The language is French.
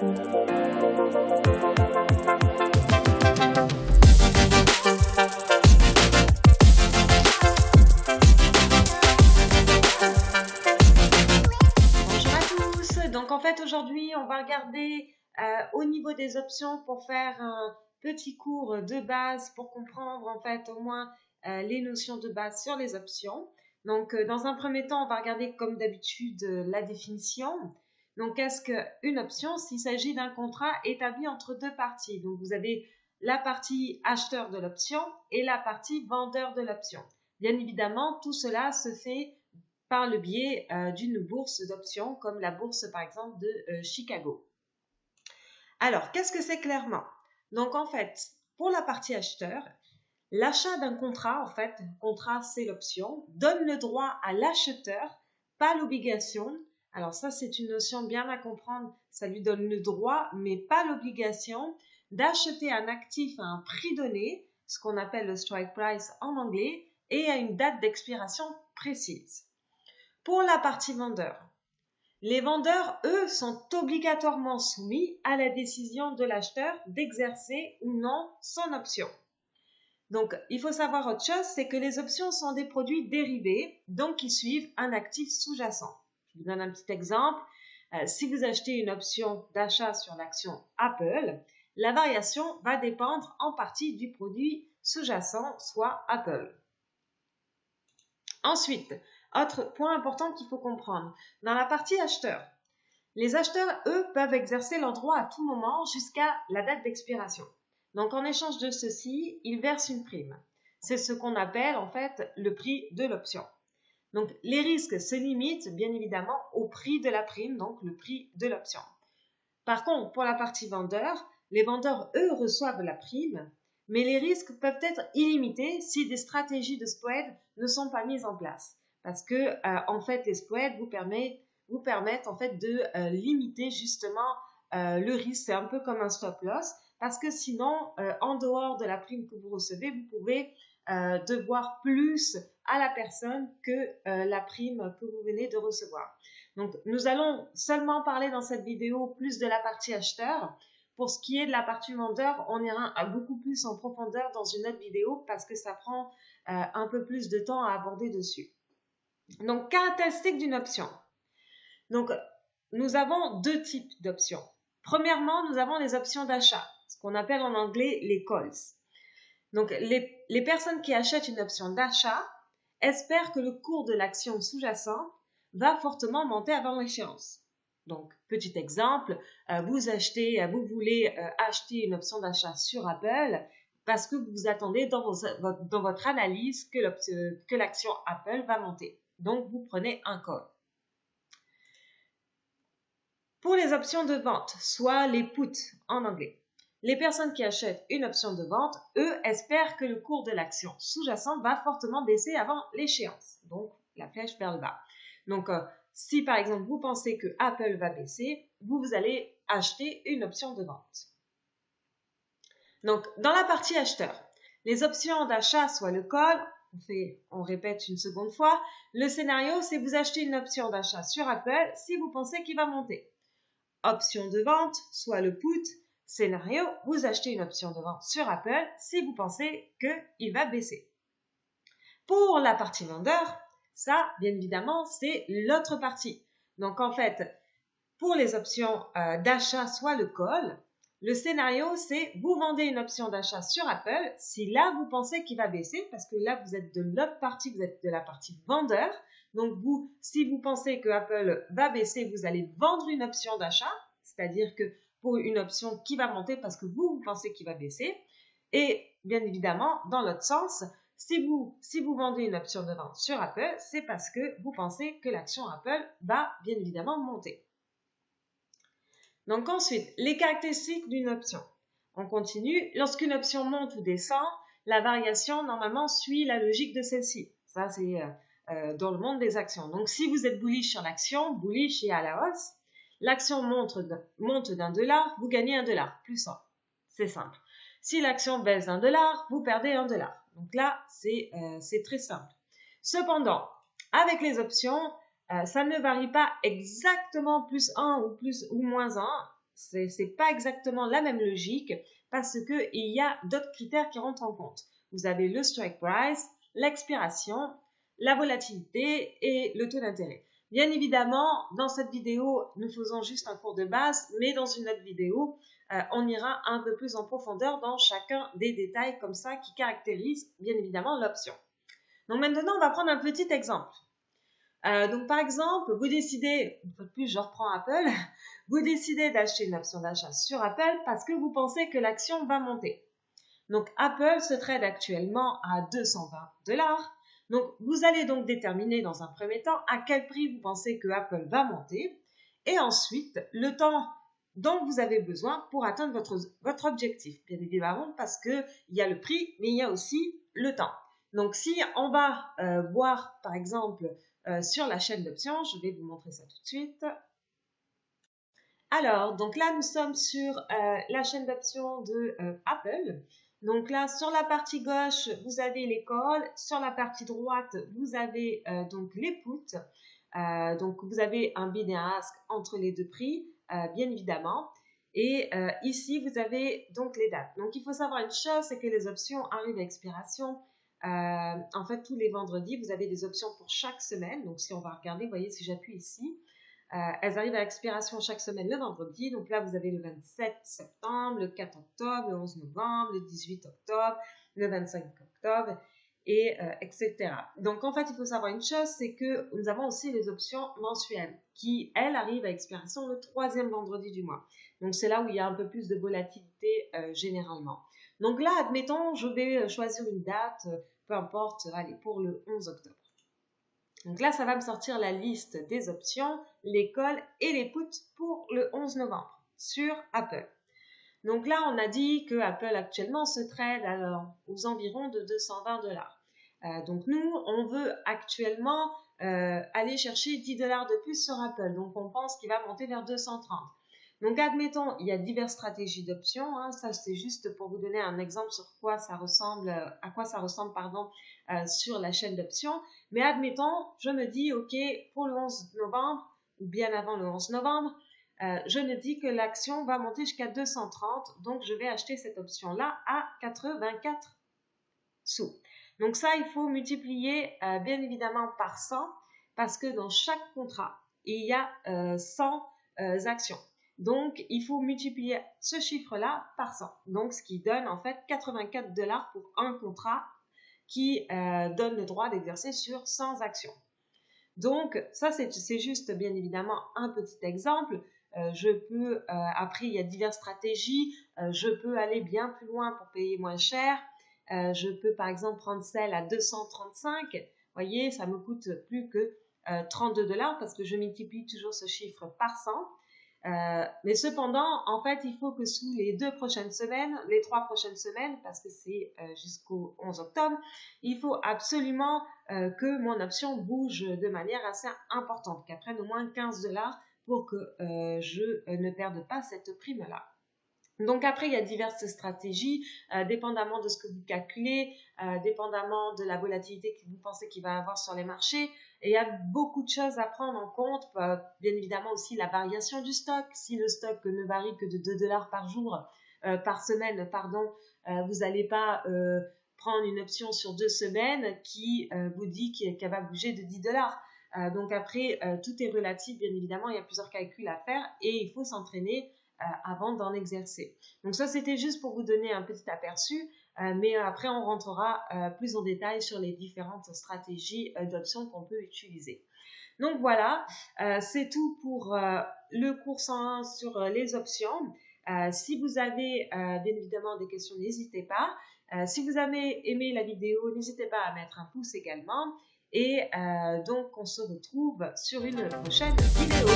Donc en fait aujourd'hui on va regarder au niveau des options pour faire un petit cours de base pour comprendre en fait au moins les notions de base sur les options. Donc dans un premier temps on va regarder comme d'habitude la définition. Donc qu'est-ce qu'une option? S'il s'agit d'un contrat établi entre deux parties. Donc vous avez la partie acheteur de l'option et la partie vendeur de l'option. Bien évidemment tout cela se fait par le biais d'une bourse d'options comme la bourse par exemple de Chicago. Alors, qu'est-ce que c'est clairement? Donc en fait, pour la partie acheteur, l'achat d'un contrat, en fait, contrat c'est l'option, donne le droit à l'acheteur, pas l'obligation. Alors ça c'est une notion bien à comprendre, ça lui donne le droit mais pas l'obligation d'acheter un actif à un prix donné, ce qu'on appelle le strike price en anglais, et à une date d'expiration précise. Pour la partie vendeur, les vendeurs, eux, sont obligatoirement soumis à la décision de l'acheteur d'exercer ou non son option. Donc, il faut savoir autre chose, c'est que les options sont des produits dérivés, donc qui suivent un actif sous-jacent. Je vous donne un petit exemple. Si vous achetez une option d'achat sur l'action Apple, la variation va dépendre en partie du produit sous-jacent, soit Apple. Ensuite, autre point important qu'il faut comprendre, dans la partie acheteur, les acheteurs, eux, peuvent exercer leur droit à tout moment jusqu'à la date d'expiration. Donc, en échange de ceci, ils versent une prime. C'est ce qu'on appelle, en fait, le prix de l'option. Donc, les risques se limitent, bien évidemment, au prix de la prime, donc le prix de l'option. Par contre, pour la partie vendeur, les vendeurs, eux, reçoivent la prime, mais les risques peuvent être illimités si des stratégies de spread ne sont pas mises en place. Parce que, en fait, les spreads vous permettent en fait de limiter justement le risque. C'est un peu comme un stop loss parce que sinon, en dehors de la prime que vous recevez, vous pouvez devoir plus à la personne que la prime que vous venez de recevoir. Donc, nous allons seulement parler dans cette vidéo plus de la partie acheteur. Pour ce qui est de la partie vendeur, on ira beaucoup plus en profondeur dans une autre vidéo parce que ça prend un peu plus de temps à aborder dessus. Donc, caractéristiques d'une option. Donc, nous avons deux types d'options. Premièrement, nous avons les options d'achat, ce qu'on appelle en anglais les calls. Donc, les personnes qui achètent une option d'achat espèrent que le cours de l'action sous-jacent va fortement monter avant l'échéance. Donc, petit exemple, vous voulez acheter une option d'achat sur Apple parce que vous attendez dans votre analyse que l'action Apple va monter. Donc, vous prenez un call. Pour les options de vente, soit les puts en anglais, les personnes qui achètent une option de vente, eux, espèrent que le cours de l'action sous-jacente va fortement baisser avant l'échéance. Donc, la flèche vers le bas. Donc, si par exemple vous pensez que Apple va baisser, vous allez acheter une option de vente. Donc, dans la partie acheteur, les options d'achat, soit le call, on répète une seconde fois, le scénario, c'est vous achetez une option d'achat sur Apple si vous pensez qu'il va monter. Option de vente, soit le put, scénario, vous achetez une option de vente sur Apple si vous pensez qu'il va baisser. Pour la partie vendeur, ça, bien évidemment, c'est l'autre partie. Donc, en fait, pour les options d'achat, soit le call, le scénario, c'est vous vendez une option d'achat sur Apple si là, vous pensez qu'il va baisser parce que là, vous êtes de l'autre partie, vous êtes de la partie vendeur. Donc, si vous pensez que Apple va baisser, vous allez vendre une option d'achat, c'est-à-dire que pour une option qui va monter parce que vous pensez qu'il va baisser. Et bien évidemment, dans l'autre sens, si vous vendez une option de vente sur Apple, c'est parce que vous pensez que l'action Apple va bien évidemment monter. Donc ensuite, les caractéristiques d'une option. On continue. Lorsqu'une option monte ou descend, la variation normalement suit la logique de celle-ci. Ça, c'est dans le monde des actions. Donc si vous êtes bullish sur l'action, bullish et à la hausse, l'action monte d'$1, vous gagnez $1, plus 1. C'est simple. Si l'action baisse d'$1, vous perdez $1. Donc là, c'est très simple. Cependant, avec les options, ça ne varie pas exactement plus 1 ou moins 1. c'est pas exactement la même logique parce qu'il y a d'autres critères qui rentrent en compte. Vous avez le strike price, l'expiration, la volatilité et le taux d'intérêt. Bien évidemment, dans cette vidéo, nous faisons juste un cours de base, mais dans une autre vidéo, on ira un peu plus en profondeur dans chacun des détails comme ça qui caractérisent bien évidemment l'option. Donc maintenant, on va prendre un petit exemple. Donc par exemple, vous décidez, une fois de plus je reprends Apple, vous décidez d'acheter une option d'achat sur Apple parce que vous pensez que l'action va monter. Donc Apple se trade actuellement à 220$. Donc vous allez donc déterminer dans un premier temps à quel prix vous pensez que Apple va monter et ensuite le temps dont vous avez besoin pour atteindre votre objectif. Bien évidemment parce qu'il y a le prix mais il y a aussi le temps. Donc si on va voir par exemple sur la chaîne d'options, je vais vous montrer ça tout de suite. Alors, donc là, nous sommes sur la chaîne d'options de Apple. Donc là, sur la partie gauche, vous avez les calls. Sur la partie droite, vous avez donc les puts. Donc, vous avez un bid et un ask entre les deux prix, bien évidemment. Et ici, vous avez donc les dates. Donc, il faut savoir une chose, c'est que les options arrivent à expiration. En fait, tous les vendredis, vous avez des options pour chaque semaine. Donc, si on va regarder, vous voyez, si j'appuie ici, elles arrivent à expiration chaque semaine le vendredi. Donc là, vous avez le 27 septembre, le 4 octobre, le 11 novembre, le 18 octobre, le 25 octobre, et etc. Donc en fait, il faut savoir une chose, c'est que nous avons aussi les options mensuelles qui, elles, arrivent à expiration le 3e vendredi du mois. Donc c'est là où il y a un peu plus de volatilité généralement. Donc là, admettons, je vais choisir une date, peu importe, allez, pour le 11 octobre. Donc là, ça va me sortir la liste des options, les calls et les puts pour le 11 novembre sur Apple. Donc là, on a dit que Apple actuellement se trade aux environs de 220$. Donc nous, on veut actuellement aller chercher 10$ de plus sur Apple. Donc on pense qu'il va monter vers 230. Donc admettons, il y a diverses stratégies d'options. Ça, c'est juste pour vous donner un exemple sur quoi ça ressemble, à quoi ça ressemble, sur la chaîne d'options. Mais admettons, je me dis, OK, pour le 11 novembre, ou bien avant le 11 novembre, je me dis que l'action va monter jusqu'à 230. Donc, je vais acheter cette option-là à 84 sous. Donc ça, il faut multiplier bien évidemment par 100 parce que dans chaque contrat, il y a 100 actions. Donc, il faut multiplier ce chiffre-là par 100. Donc, ce qui donne en fait 84$ pour un contrat qui donne le droit d'exercer sur 100 actions. Donc, ça, c'est juste bien évidemment un petit exemple. Après, il y a diverses stratégies. Je peux aller bien plus loin pour payer moins cher. Je peux par exemple prendre celle à 235. Vous voyez, ça me coûte plus que 32$ parce que je multiplie toujours ce chiffre par 100. Mais cependant, en fait, il faut que sous les 3 prochaines semaines, parce que c'est jusqu'au 11 octobre, il faut absolument que mon option bouge de manière assez importante, qu'elle prenne au moins 15$ pour que je ne perde pas cette prime-là. Donc après, il y a diverses stratégies, dépendamment de ce que vous calculez, dépendamment de la volatilité que vous pensez qu'il va y avoir sur les marchés. Et il y a beaucoup de choses à prendre en compte, bien évidemment aussi la variation du stock. Si le stock ne varie que de 2$ par jour, par semaine, vous n'allez pas prendre une option sur 2 semaines qui vous dit qu'elle va bouger de 10$. Donc après, tout est relatif, bien évidemment, il y a plusieurs calculs à faire et il faut s'entraîner avant d'en exercer. Donc ça, c'était juste pour vous donner un petit aperçu, mais après, on rentrera plus en détail sur les différentes stratégies d'options qu'on peut utiliser. Donc voilà, c'est tout pour le cours 101 sur les options. Si vous avez bien évidemment des questions, n'hésitez pas. Si vous avez aimé la vidéo, n'hésitez pas à mettre un pouce également. Et donc, on se retrouve sur une prochaine vidéo.